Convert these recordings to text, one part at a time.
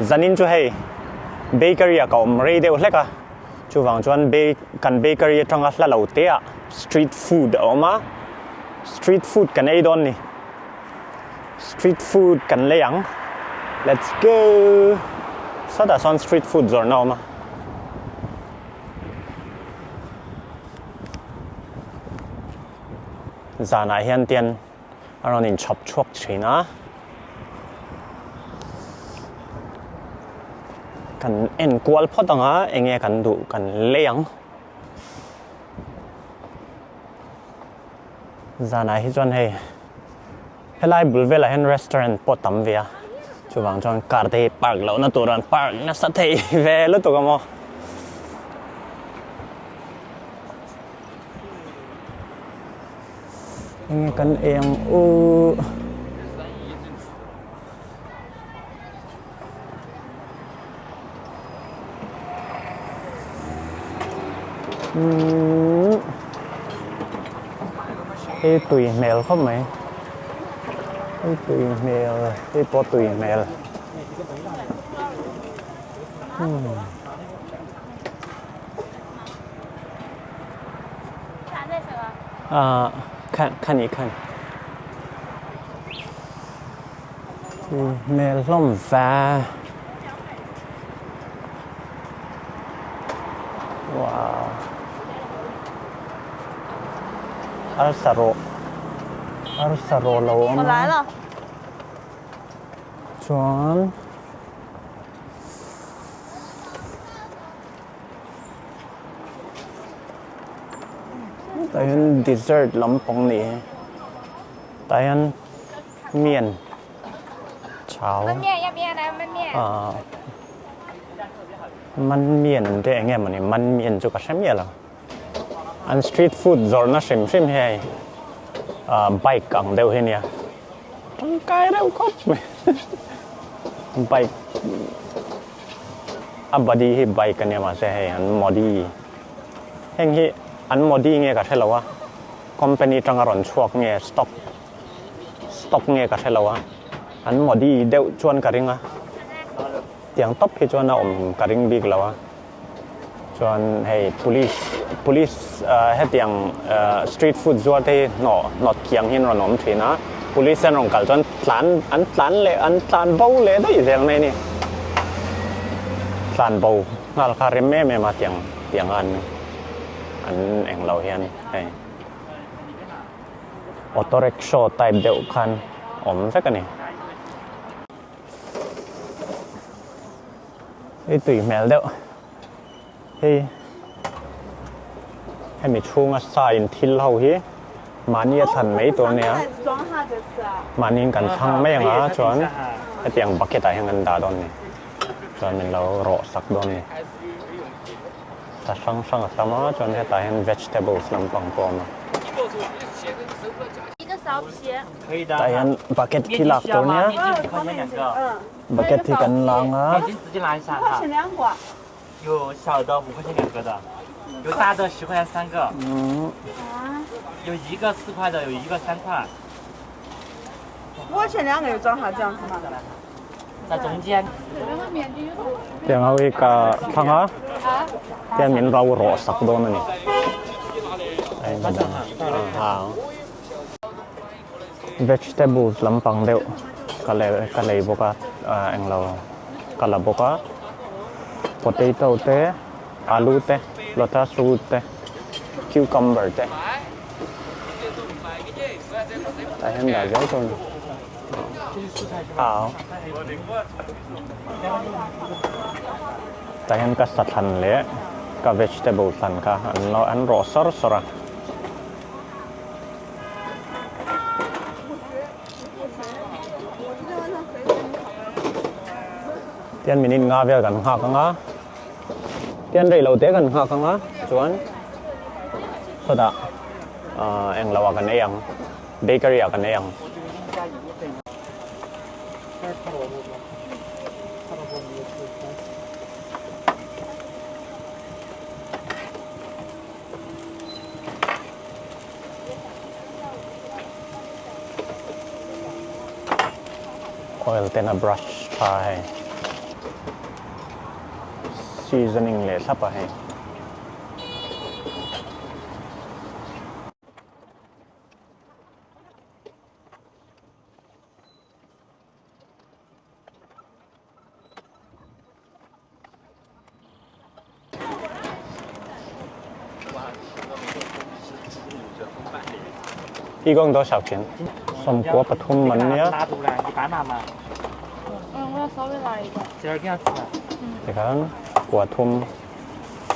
zanin chu hei bakery a ka om rei deuh hleka chu wang chuan kan bakery atanga hla lo te a street food oma street food kan ei don ni street food kan leyang let's go sada son street food zor na oma zana hian tian aron in chop chuak thina kan en kwal photanga enge kan du kan leyang zana hi chuan hei helai bulvela hen restaurant potam via chuwang chuan karte park lo na turan park na sa thei ve lo to kamo enge kan em u cái tùy mèo không mày cái tùy mèo cái po tùy mèo à看一看mèo lông và wow Arsaro lâu mà. 我来了。转。Tayan dessert lampong ni. Tayan miên. Cháo. Măn miên, 要不要来焖面？ măn miên thế anh em mà này măn miên cho cả xem miên là. Ăn street food rồi nó xem hay. Bike ang daw hiya. Ang kaya daw coach me. Bike. Abadi hi bike kanya ma se hay an modi. Heng hi an modi nge ka thelawa. Company tangaron chuak nge stock nge ka thelawa. An modi deuh chuan ka ringa. Tiang top hi chuan na ka ring big lawa. Chuan hey police het yang street food zuar te not kiang hin ron om thina police an rong kal chuan tlan bo le dai zel mai ni tlan bo ngal kha rem me ma tiang an eng lo hian hey auto rickshaw type deuh khan om vek ani ei tui mel deuh heyให้มีช่วงสายทิลเขาฮีมานี่ทันไม่ตัวเนี้ยมานี่กันทั้งไม่ยังอ่ะจวนไอเตียงบักเก็ตไอยังกันดาดอนนี่จวนเป็นเราโรสักดอนนี่แต่ช่างสามารถจวนให้ตายยัง vegetables ลำปังปอมแต่ยังบักเก็ตที่หลักตัวเนี้ยบักเก็ตที่กันล้างอ่ะ有小的5块钱2个的，有大的10块钱3个，有一个4块的，有一个3块。我前2个有装好这样子吗？在中间。เตียงเอาอีกทั้งอ่ะเตียงมีเราโรสักโดนนี่ไอ้มาดังvegetables ลำปังเดียวกันเลยบอกว่าเอ็งเรากันละบอกว่าpotato te, alu te, lotus root te, cucumber te. Tại em đã giấy thôi. Tại em cả sạch hành lẽ, cả vegetable hành cả, ăn rõ sora. Tiên mình in ngà về gần ngà cái ngà. Tiên đây lâu té gần ngà cái ngà, chuan. Sao đó? Anh lâu gần đây anh, bakery gần đây anh. Oil then a brush pie. seasoning le sapa hai一共多少钱？松果不同门呀。拉肚了，你搬拿嘛？我要稍微拿一个。今儿给他吃了。你看，果ทุ่ม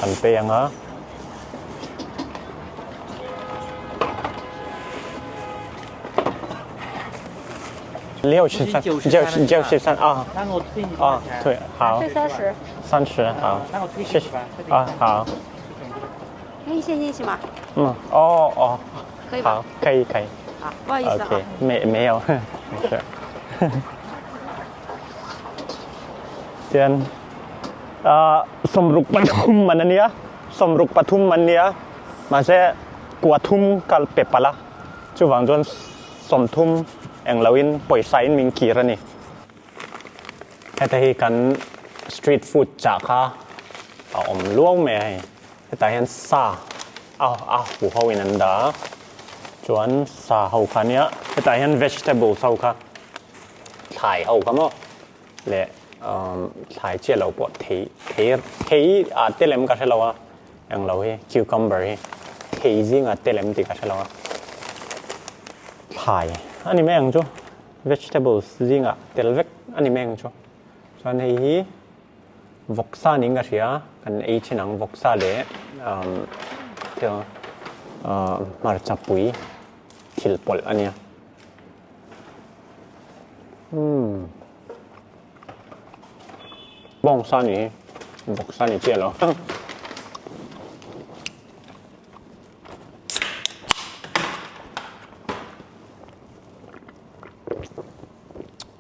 很变啊。63啊。那我退你啊，对，好。退30。30，好。那我退谢谢。吧。啊，好。可以先进去吗？哦，可以吧？好，可以。好，不好意思啊。 OK， 没有，没事。Dan somruk patum mana nia? Somruk patum mania. Masa kuatum kal pepala. Chu wang jon somtum eng lawin poi sain min kira ni. Heta hi kan street food cha kha. Om luau me hai. Heta hian sa. Hu ho in anda. Chuan sa ho kha nia. Heta hian vegetable sau kha. Thai ho ka mo. Le thai chia lâu bọt thấy tê lem cả lâu à ăn lâu hi cucumber thấy gì ngà tê lem thì cả lâu à thai anh em ăn cho vegetables gì ngà tê lem anh em ăn cho cho nên hi vok sa nín cả xia cần ấy chỉ năng vok sa để theo mar chap pui thil pol anh bông sa này vok sa này chia rồi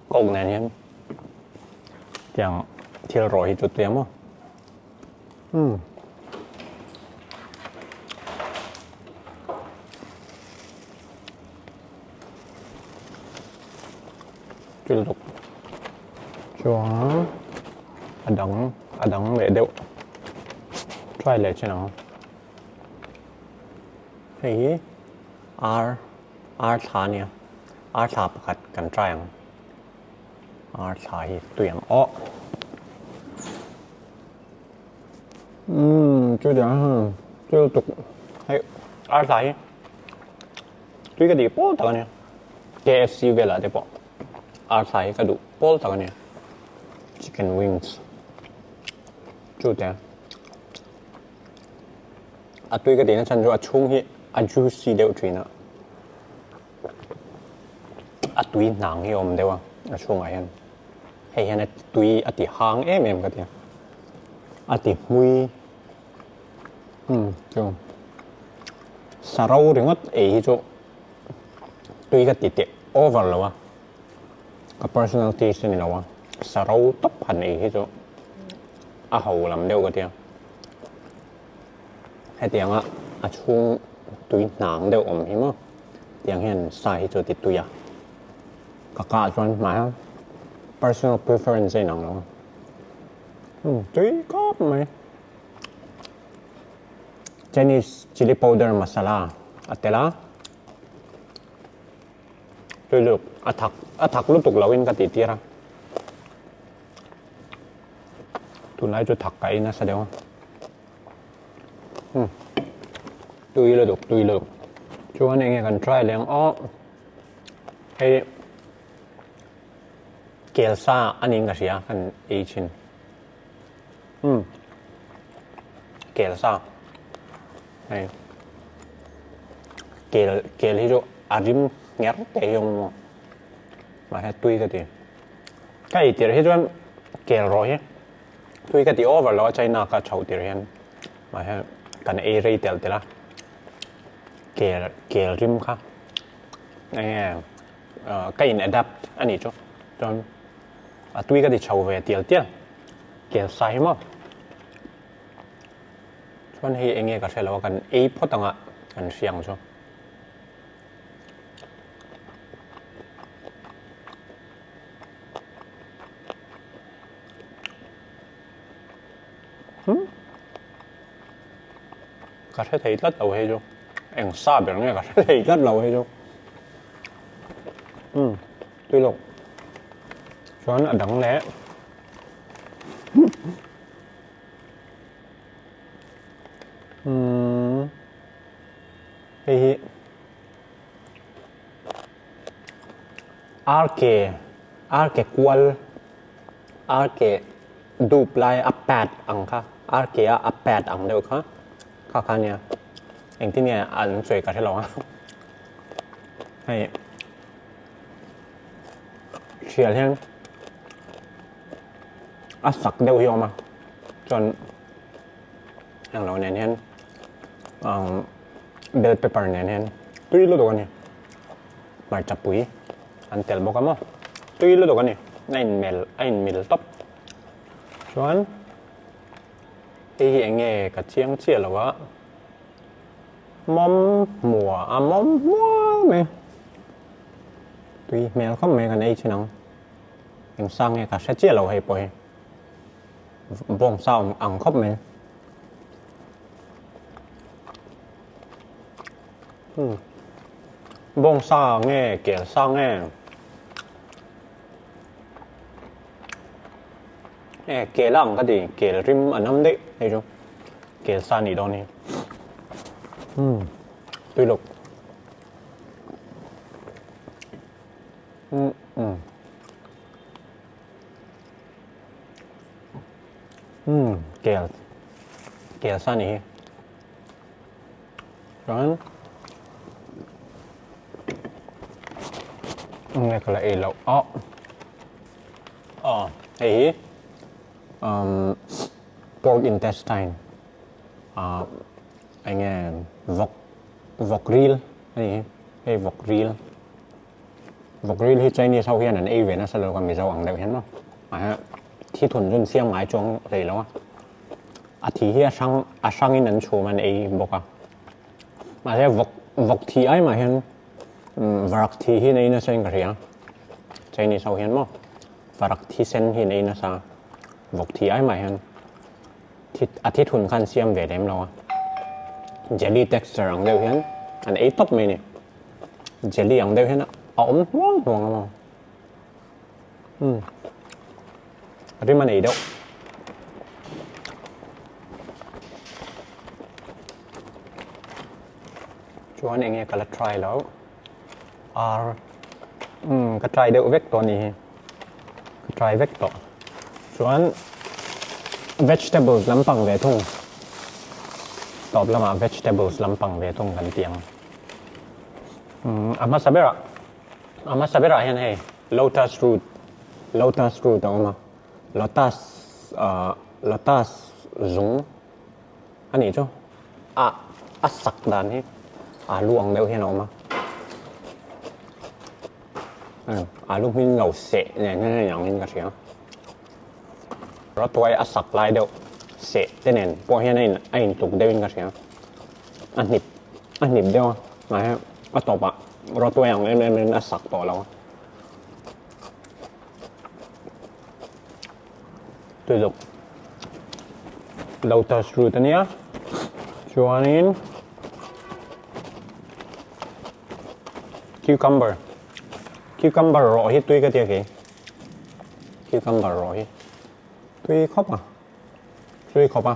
cồn này nhé tiếng thiêu rồi chút tiếng không chút lục cho adang mẹ đeo try lại cho nào hey thà nè thà bạc cần try ăn thà hi tuyển chưa được hơn chưa tục hay thà hi tuy cái gì bố tao nè KFC về lại để bỏ thà hi cái đủ bố tao nè chicken wings chú thế tuy cái tiếng chân cho chung hi juicy đều chuyện nữa tuy nặng hi om đều chung ai hen hay hen tuy tí hang em cái tiếng tí mùi chung sa rau thì ngất ấy cho tuy cái tí over rồi cái personal taste này rồi sa rau top hẳn ấy cho hầu làm đâu cái tiếng hay tiếng chung tuy nặng đều ổn hiếm tiếng hiện sai cho tí tuy cả chọn mà personal preference nặng luôn tuy có mày Chinese chili powder masala atela tuy được thắc lúc tục lawin cái tí tira tụi này cho thắc cái nó sao đâu tùy là được cho anh em cần try liền hay kèl sa anh em cái gì cần Asian kèl sa hay kèl thì cho arim ngẹt để dùng mà hay tùy cái gì thì cho kèl rồi tùy cái over lo China cái chậu thì mà hay cần A rated thì là kèl rim khác này cái in adapt anh ấy cho tuy cái chậu về tiền kèl sai mà cho nên anh ấy có thể là cần A phốt tăng cần siang cho cả thế thấy rất đầu hay chứ anh xa biển nghe cả thế thấy rất đầu hay chứ tuy lục cho nó đắng lẽ thì arke kual arke duplai apat ang ka arke apat ang đâu ka ka nha anhที่เนี่ยอ่านสวยกับที่เราให้เชียร์เรื่องสักเดียวมาจนอย่างเราเนี่ยเบลเปเปอร์เนี่ยตุ้ยรู้ตัวกันนี่มาจับปุ๋ยอันเตลบอกกันมั้งตุ้ยรู้ตัวกันนี่ไอ้เมลท็อปส่วนไอ้เงี้ยกับเชียงเชียร์หรอวะmắm mùa mắm mùa mẹ tuy mẹ không mẹ cái này chứ nào em sang nghe cả sẽ chia lẩu hay bồi bông sao ăn khóc mẹ bông sao nghe kể sao nghe kể lăng cái gì kể rim anh năm đấy thấy chưa kể sao nỉ đâu nè tuy lục kẹo sao nhỉ rồi nghe cái là lẩu ấy pork intestine anh nghe vọc grill hay vọc grill thì Chinese sau khi anh ấy về nó sẽ được còn bị rau ăn đều hết màที่ทุนจนเสี่ยงหมายจวงเลยแล้วที่ที่ช่างอินนั้นชูมันบอกมาใช่วกที่ไอ้มาเห็นวรักที่ที่ในนั้นเส้นกระเทียมใจนี่เขาเห็นมั้งวรักที่เส้นที่ในนั้นซะวกที่ไอ้มาเห็นที่ทุนขั้นเสี่ยงเวเดมแล้วjelly texture ang đều hen anh ấy top mày nè jelly ang đều hen ống hoang hoang mà riêng mà này đâu chú anh nghe cả là try đó cái try đều vếtตัวนี้cái try vếtตัวchú anh vegetables lắm bằng về thùngตอบแล้วมา vegetables ลำปังเวทงกันเตียงอามาซาเบระเห็นให้ lotus root เอามา lotus จุงอันนี้จ้ะสักด้านนี้ลูกอังเดียวเห็นเอามาลูกมีเหล่าเสะเนี่ยอย่างนี้ก็เสียงเราตัวสักลายเดียวเสะเต้นพอเห็นไอ้ตุกเดินกันเสียอันนิบเดียวมาฮะก็ตบรถตัวอย่างเล่นสักต่อแล้วตัวจบเราตัดสูตรนี้ชวนนี้cucumber รอที่ตุ้ยก็เดียวกัน cucumber รอที่ตุ้ยครบตุ้ยครบ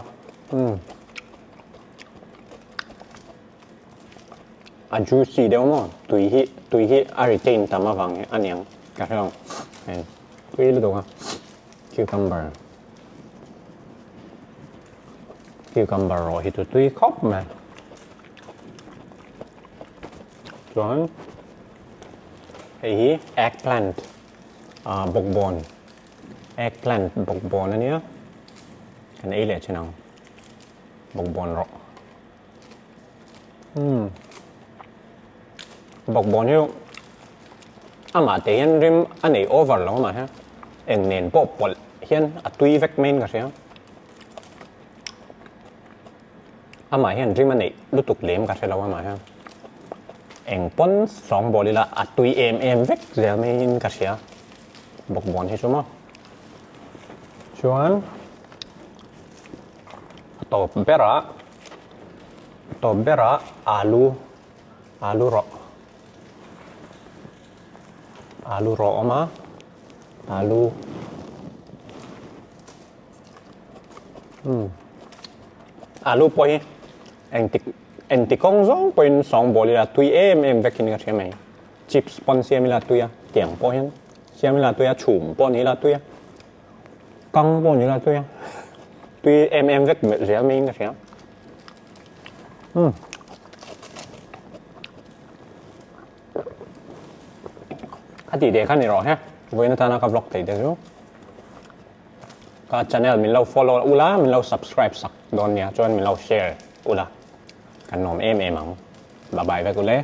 juicy เดียวมั้งตุ้ยที่อาริเจนตามมาฟังอันนี้กระเทียมตุ้ยรู้ตัวcucumber รอที่ตุ้ยครบไหมส่วนeggplant บกบอน eggplant บกบอนอันนี้อันนี้เลยใช่ไหมบกบอนรอบกบอนที่มาเตียนริมอันนี้โอเวอร์แล้วมาฮะเอ็งเน้นปอบปวดเฮียนตุยเวกเมนกันใช่ไหมมาเฮียนริมอันนี้รู้ตุกเลี้ยมกันใช่แล้วมาฮะเอ็งป้นสองบอลเลยละตุยเอ็มเวกเดี๋ยวไม่ยินกันใช่บกบอนที่ชั่วโมงชวน tổ bera alu ro mà alu poi anh ti công giống poi song boli là tui em vẽ kinh cái gì mày chips pon xem là tui à tiếng poi hen xem là tui à chùm pon là tui à cong pon là tui à tui em vẽ gì mình cái gì cái gì để cái này rồi ha với nó ta nó có vlog thấy được không cái channel mình lâu follow ula mình lâu subscribe sắc đón nha cho mình lâu share ula cái nôm em ăn bye bye với cô lẽ